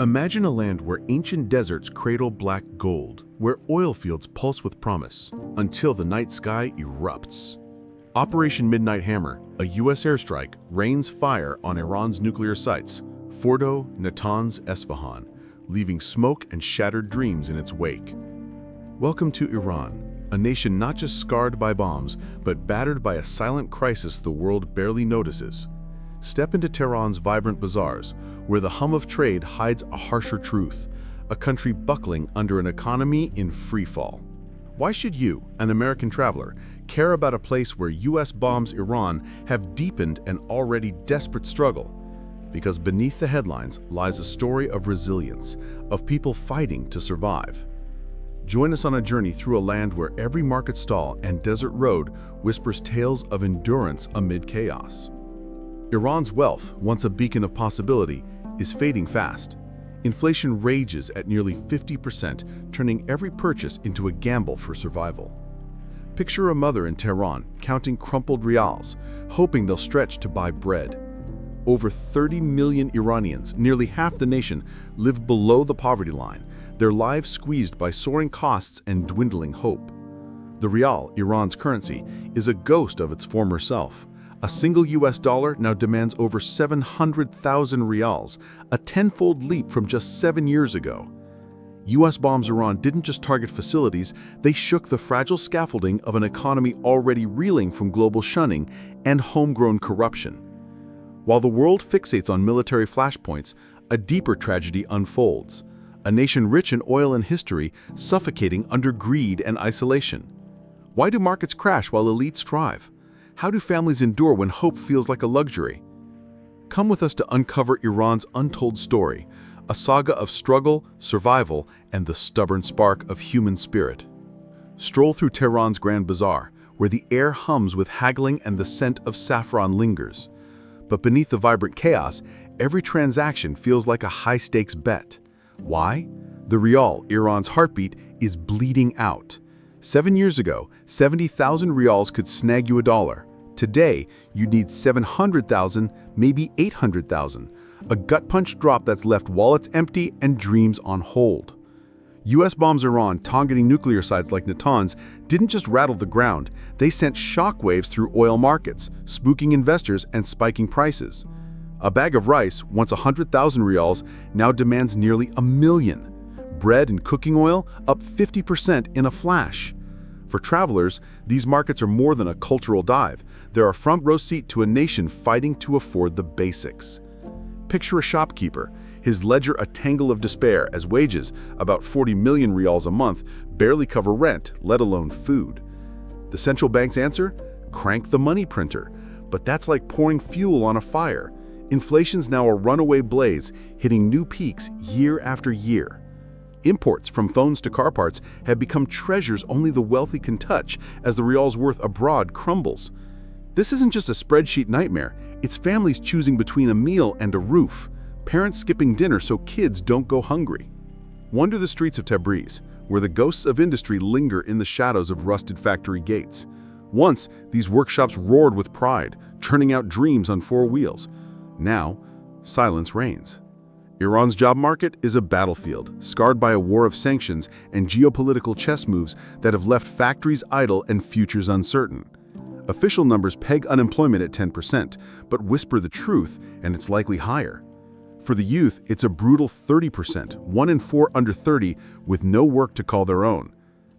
Imagine a land where ancient deserts cradle black gold, where oil fields pulse with promise, until the night sky erupts. Operation Midnight Hammer, a U.S. airstrike, rains fire on Iran's nuclear sites, Fordo, Natanz, Esfahan, leaving smoke and shattered dreams in its wake. Welcome to Iran, a nation not just scarred by bombs, but battered by a silent crisis the world barely notices. Step into Tehran's vibrant bazaars, where the hum of trade hides a harsher truth, a country buckling under an economy in freefall. Why should you, an American traveler, care about a place where U.S. bombs Iran have deepened an already desperate struggle? Because beneath the headlines lies a story of resilience, of people fighting to survive. Join us on a journey through a land where every market stall and desert road whispers tales of endurance amid chaos. Iran's wealth, once a beacon of possibility, is fading fast. Inflation rages at nearly 50%, turning every purchase into a gamble for survival. Picture a mother in Tehran counting crumpled rials, hoping they'll stretch to buy bread. Over 30 million Iranians, nearly half the nation, live below the poverty line, their lives squeezed by soaring costs and dwindling hope. The rial, Iran's currency, is a ghost of its former self. A single US dollar now demands over 700,000 rials, a tenfold leap from just 7 years ago. US bombs Iran didn't just target facilities, they shook the fragile scaffolding of an economy already reeling from global shunning and homegrown corruption. While the world fixates on military flashpoints, a deeper tragedy unfolds. A nation rich in oil and history, suffocating under greed and isolation. Why do markets crash while elites thrive? How do families endure when hope feels like a luxury? Come with us to uncover Iran's untold story, a saga of struggle, survival, and the stubborn spark of human spirit. Stroll through Tehran's Grand Bazaar, where the air hums with haggling and the scent of saffron lingers. But beneath the vibrant chaos, every transaction feels like a high-stakes bet. Why? The rial, Iran's heartbeat, is bleeding out. 7 years ago, 70,000 rials could snag you a dollar. Today, you need 700,000, maybe 800,000. A gut-punch drop that's left wallets empty and dreams on hold. U.S. bombs Iran targeting nuclear sites like Natanz didn't just rattle the ground, they sent shockwaves through oil markets, spooking investors and spiking prices. A bag of rice, once 100,000 rials, now demands nearly 1 million. Bread and cooking oil up 50% in a flash. For travelers, these markets are more than a cultural dive. They're a front-row seat to a nation fighting to afford the basics. Picture a shopkeeper, his ledger a tangle of despair as wages, about 40 million rials a month, barely cover rent, let alone food. The central bank's answer? Crank the money printer. But that's like pouring fuel on a fire. Inflation's now a runaway blaze, hitting new peaks year after year. Imports, from phones to car parts, have become treasures only the wealthy can touch as the rial's worth abroad crumbles. This isn't just a spreadsheet nightmare, it's families choosing between a meal and a roof, parents skipping dinner so kids don't go hungry. Wander the streets of Tabriz, where the ghosts of industry linger in the shadows of rusted factory gates. Once, these workshops roared with pride, churning out dreams on 4 wheels. Now, silence reigns. Iran's job market is a battlefield, scarred by a war of sanctions and geopolitical chess moves that have left factories idle and futures uncertain. Official numbers peg unemployment at 10%, but whisper the truth, and it's likely higher. For the youth, it's a brutal 30%, 1 in 4 under 30, with no work to call their own.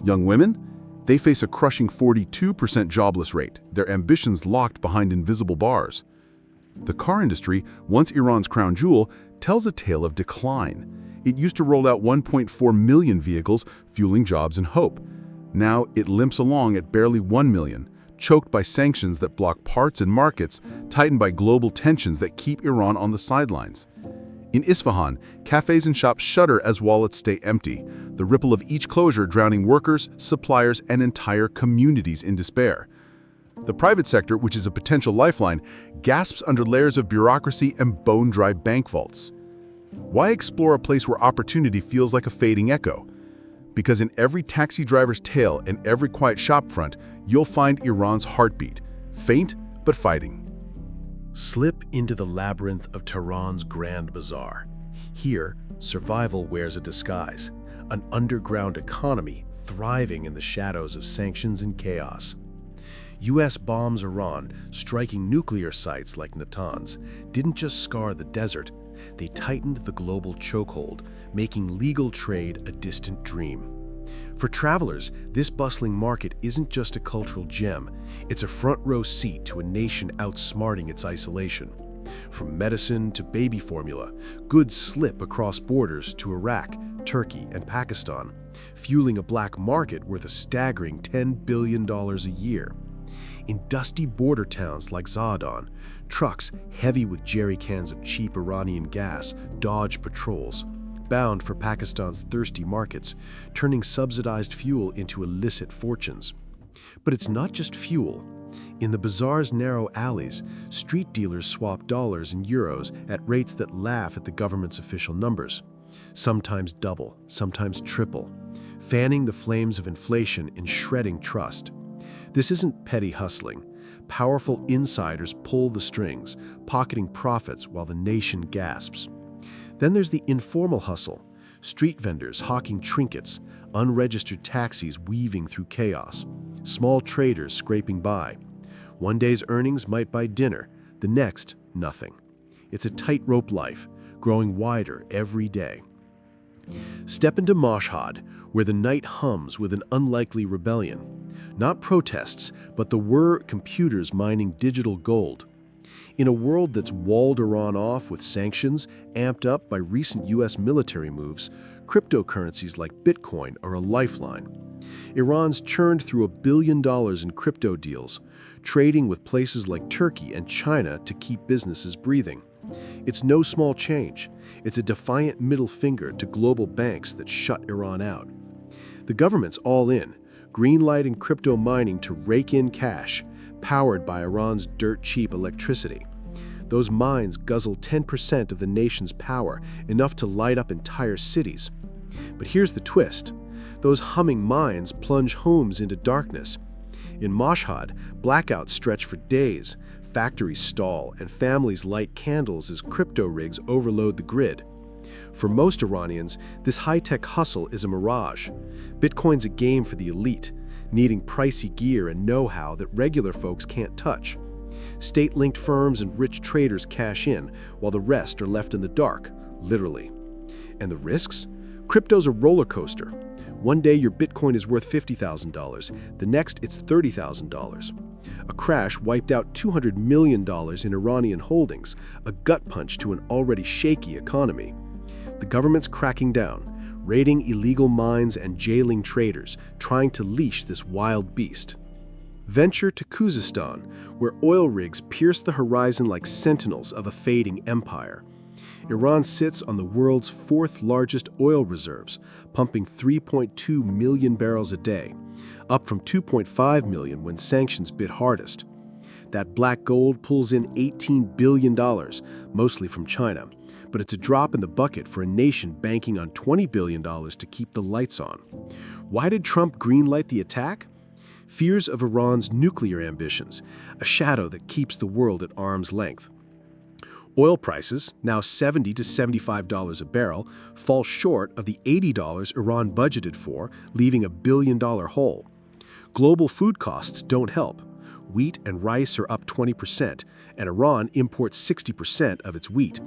Young women? They face a crushing 42% jobless rate, their ambitions locked behind invisible bars. The car industry, once Iran's crown jewel, tells a tale of decline. It used to roll out 1.4 million vehicles, fueling jobs and hope. Now it limps along at barely 1 million, choked by sanctions that block parts and markets, tightened by global tensions that keep Iran on the sidelines. In Isfahan, cafes and shops shudder as wallets stay empty, the ripple of each closure drowning workers, suppliers, and entire communities in despair. The private sector, which is a potential lifeline, gasps under layers of bureaucracy and bone-dry bank vaults. Why explore a place where opportunity feels like a fading echo? Because in every taxi driver's tale and every quiet shopfront, you'll find Iran's heartbeat, faint but fighting. Slip into the labyrinth of Tehran's Grand Bazaar, Here, survival wears a disguise, an underground economy thriving in the shadows of sanctions and chaos. U.S. bombs Iran, striking nuclear sites like Natanz, didn't just scar the desert, they tightened the global chokehold, making legal trade a distant dream. For travelers, this bustling market isn't just a cultural gem, it's a front-row seat to a nation outsmarting its isolation. From medicine to baby formula, goods slip across borders to Iraq, Turkey, and Pakistan, fueling a black market worth a staggering $10 billion a year. In dusty border towns like Zaadon, trucks heavy with jerry cans of cheap Iranian gas dodge patrols, bound for Pakistan's thirsty markets, turning subsidized fuel into illicit fortunes. But it's not just fuel. In the bazaar's narrow alleys, street dealers swap dollars and euros at rates that laugh at the government's official numbers. Sometimes double, sometimes triple, fanning the flames of inflation and shredding trust. This isn't petty hustling. Powerful insiders pull the strings, pocketing profits while the nation gasps. Then there's the informal hustle, street vendors hawking trinkets, unregistered taxis weaving through chaos, small traders scraping by. One day's earnings might buy dinner, the next, nothing. It's a tightrope life, growing wider every day. Step into Mashhad, where the night hums with an unlikely rebellion. Not protests, but the whir computers mining digital gold. In a world that's walled Iran off with sanctions, amped up by recent U.S. military moves, cryptocurrencies like Bitcoin are a lifeline. Iran's churned through $1 billion in crypto deals, trading with places like Turkey and China to keep businesses breathing. It's no small change. It's a defiant middle finger to global banks that shut Iran out. The government's all in, greenlighting crypto mining to rake in cash, powered by Iran's dirt-cheap electricity. Those mines guzzle 10% of the nation's power, enough to light up entire cities. But here's the twist. Those humming mines plunge homes into darkness. In Mashhad, blackouts stretch for days, factories stall, and families light candles as crypto rigs overload the grid. For most Iranians, this high-tech hustle is a mirage. Bitcoin's a game for the elite, needing pricey gear and know-how that regular folks can't touch. State-linked firms and rich traders cash in, while the rest are left in the dark, literally. And the risks? Crypto's a roller coaster. One day your Bitcoin is worth $50,000, the next it's $30,000. A crash wiped out $200 million in Iranian holdings, a gut punch to an already shaky economy. The government's cracking down, raiding illegal mines and jailing traders, trying to leash this wild beast. Venture to Khuzestan, where oil rigs pierce the horizon like sentinels of a fading empire. Iran sits on the world's fourth largest oil reserves, pumping 3.2 million barrels a day, up from 2.5 million when sanctions bit hardest. That black gold pulls in $18 billion, mostly from China, but it's a drop in the bucket for a nation banking on $20 billion to keep the lights on. Why did Trump greenlight the attack? Fears of Iran's nuclear ambitions, a shadow that keeps the world at arm's length. Oil prices, now $70 to $75 a barrel, fall short of the $80 Iran budgeted for, leaving a $1 billion hole. Global food costs don't help. Wheat and rice are up 20%, and Iran imports 60% of its wheat.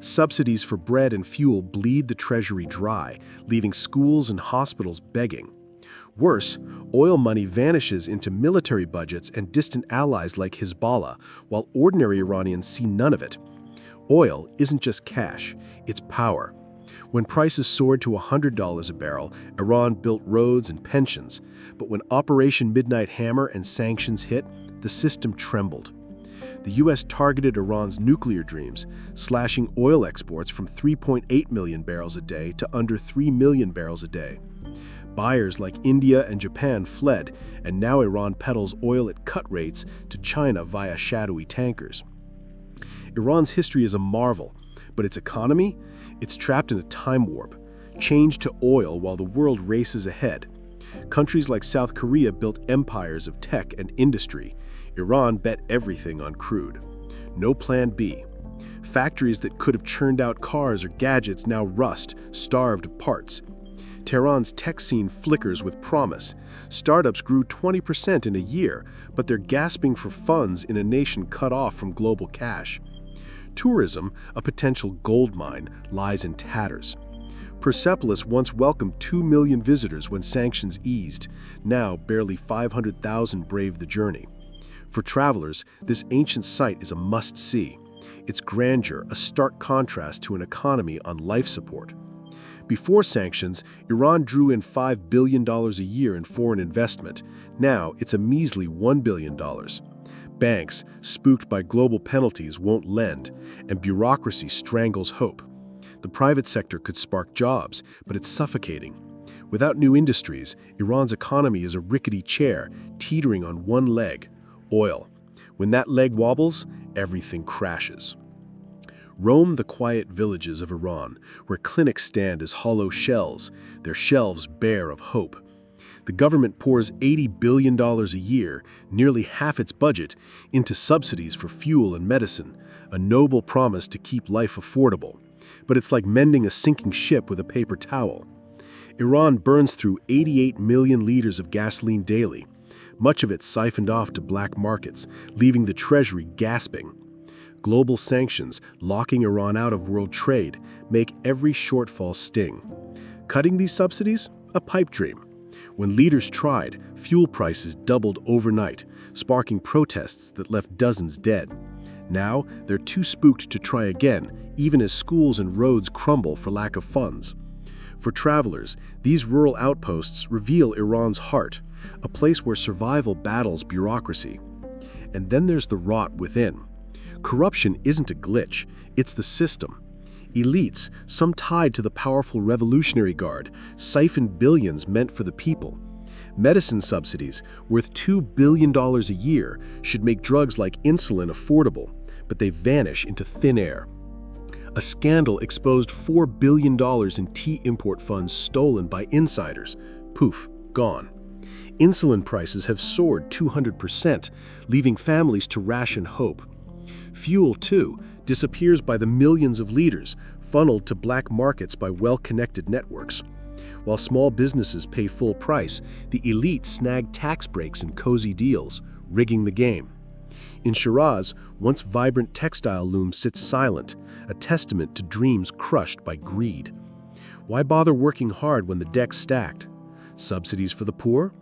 Subsidies for bread and fuel bleed the treasury dry, leaving schools and hospitals begging. Worse, oil money vanishes into military budgets and distant allies like Hezbollah, while ordinary Iranians see none of it. Oil isn't just cash, it's power. When prices soared to $100 a barrel, Iran built roads and pensions. But when Operation Midnight Hammer and sanctions hit, the system trembled. The U.S. targeted Iran's nuclear dreams, slashing oil exports from 3.8 million barrels a day to under 3 million barrels a day. Buyers like India and Japan fled, and now Iran peddles oil at cut rates to China via shadowy tankers. Iran's history is a marvel, but its economy? It's trapped in a time warp, chained to oil while the world races ahead. Countries like South Korea built empires of tech and industry. Iran bet everything on crude. No plan B. Factories that could have churned out cars or gadgets now rust, starved of parts. Tehran's tech scene flickers with promise. Startups grew 20% in a year, but they're gasping for funds in a nation cut off from global cash. Tourism, a potential gold mine, lies in tatters. Persepolis once welcomed 2 million visitors when sanctions eased. Now, barely 500,000 brave the journey. For travelers, this ancient site is a must-see. Its grandeur, a stark contrast to an economy on life support. Before sanctions, Iran drew in $5 billion a year in foreign investment. Now, it's a measly $1 billion. Banks, spooked by global penalties, won't lend, and bureaucracy strangles hope. The private sector could spark jobs, but it's suffocating. Without new industries, Iran's economy is a rickety chair, teetering on one leg: oil. When that leg wobbles, everything crashes. Roam the quiet villages of Iran, where clinics stand as hollow shells, their shelves bare of hope. The government pours $80 billion a year, nearly half its budget, into subsidies for fuel and medicine, a noble promise to keep life affordable. But it's like mending a sinking ship with a paper towel. Iran burns through 88 million liters of gasoline daily, much of it siphoned off to black markets, leaving the treasury gasping. Global sanctions, locking Iran out of world trade, make every shortfall sting. Cutting these subsidies? A pipe dream. When leaders tried, fuel prices doubled overnight, sparking protests that left dozens dead. Now, they're too spooked to try again, even as schools and roads crumble for lack of funds. For travelers, these rural outposts reveal Iran's heart, a place where survival battles bureaucracy. And then there's the rot within. Corruption isn't a glitch, it's the system. Elites, some tied to the powerful Revolutionary Guard, siphon billions meant for the people. Medicine subsidies, worth $2 billion a year, should make drugs like insulin affordable, but they vanish into thin air. A scandal exposed $4 billion in tea import funds stolen by insiders. Poof, gone. Insulin prices have soared 200%, leaving families to ration hope. Fuel, too, disappears by the millions of liters, funneled to black markets by well-connected networks. While small businesses pay full price, the elite snag tax breaks and cozy deals, rigging the game. In Shiraz, once vibrant textile loom sits silent, a testament to dreams crushed by greed. Why bother working hard when the deck's stacked? Subsidies for the poor?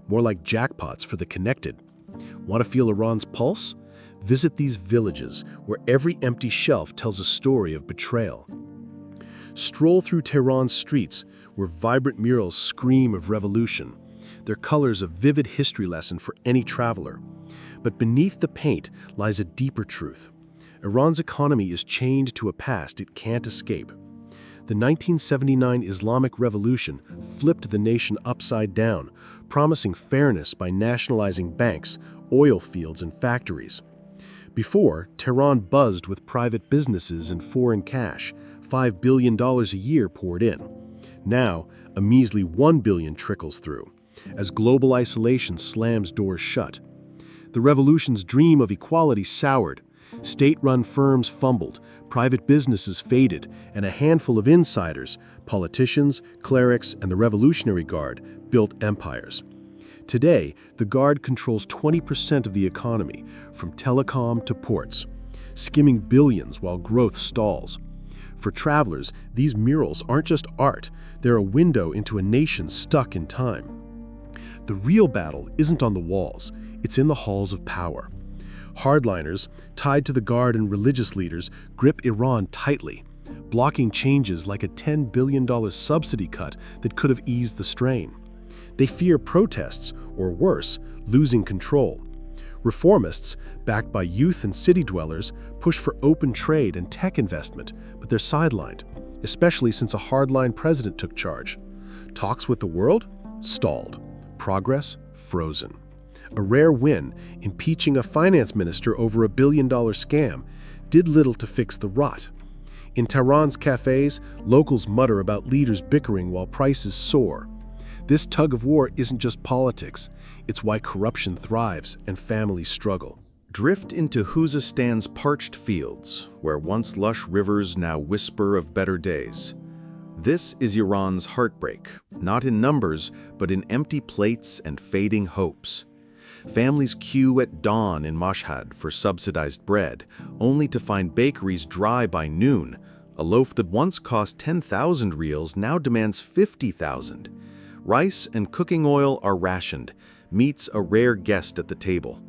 More like jackpots for the connected. Want to feel Iran's pulse? Visit these villages, where every empty shelf tells a story of betrayal. Stroll through Tehran's streets, where vibrant murals scream of revolution, their colors a vivid history lesson for any traveler. But beneath the paint lies a deeper truth. Iran's economy is chained to a past it can't escape. The 1979 Islamic Revolution flipped the nation upside down, promising fairness by nationalizing banks, oil fields, and factories. Before, Tehran buzzed with private businesses and foreign cash. $5 billion a year poured in. Now, a measly $1 billion trickles through, as global isolation slams doors shut. The revolution's dream of equality soured. State-run firms fumbled, private businesses faded, and a handful of insiders, politicians, clerics, and the Revolutionary Guard, built empires. Today, the Guard controls 20% of the economy, from telecom to ports, skimming billions while growth stalls. For travelers, these murals aren't just art, they're a window into a nation stuck in time. The real battle isn't on the walls, it's in the halls of power. Hardliners, tied to the Guard and religious leaders, grip Iran tightly, blocking changes like a $10 billion subsidy cut that could have eased the strain. They fear protests, or worse, losing control. Reformists, backed by youth and city dwellers, push for open trade and tech investment, but they're sidelined, especially since a hardline president took charge. Talks with the world? Stalled. Progress? Frozen. A rare win, impeaching a finance minister over $1 billion scam, did little to fix the rot. In Tehran's cafes, locals mutter about leaders bickering while prices soar. This tug of war isn't just politics, it's why corruption thrives and families struggle. Drift into Khuzastan's parched fields, where once lush rivers now whisper of better days. This is Iran's heartbreak, not in numbers, but in empty plates and fading hopes. Families queue at dawn in Mashhad for subsidized bread, only to find bakeries dry by noon. A loaf that once cost 10,000 rials now demands 50,000. Rice and cooking oil are rationed, meat's a rare guest at the table.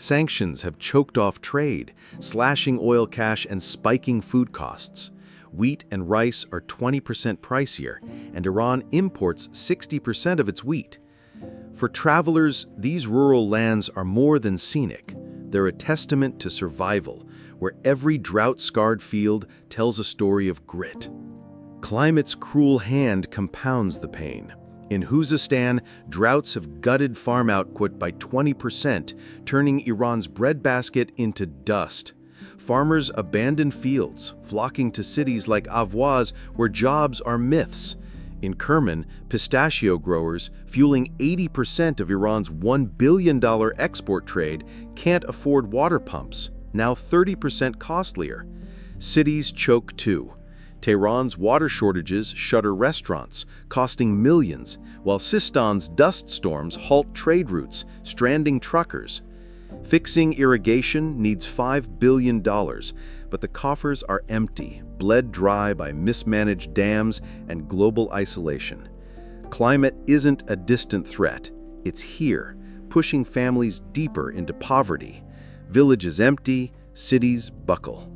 Sanctions have choked off trade, slashing oil cash and spiking food costs. Wheat and rice are 20% pricier, and Iran imports 60% of its wheat. For travelers, these rural lands are more than scenic. They're a testament to survival, where every drought-scarred field tells a story of grit. Climate's cruel hand compounds the pain. In Khuzestan, droughts have gutted farm output by 20%, turning Iran's breadbasket into dust. Farmers abandon fields, flocking to cities like Ahvaz, where jobs are myths. In Kerman, pistachio growers, fueling 80% of Iran's $1 billion export trade, can't afford water pumps, now 30% costlier. Cities choke too. Tehran's water shortages shutter restaurants, costing millions, while Sistan's dust storms halt trade routes, stranding truckers. Fixing irrigation needs $5 billion, but the coffers are empty, bled dry by mismanaged dams and global isolation. Climate isn't a distant threat. It's here, pushing families deeper into poverty. Villages empty, cities buckle.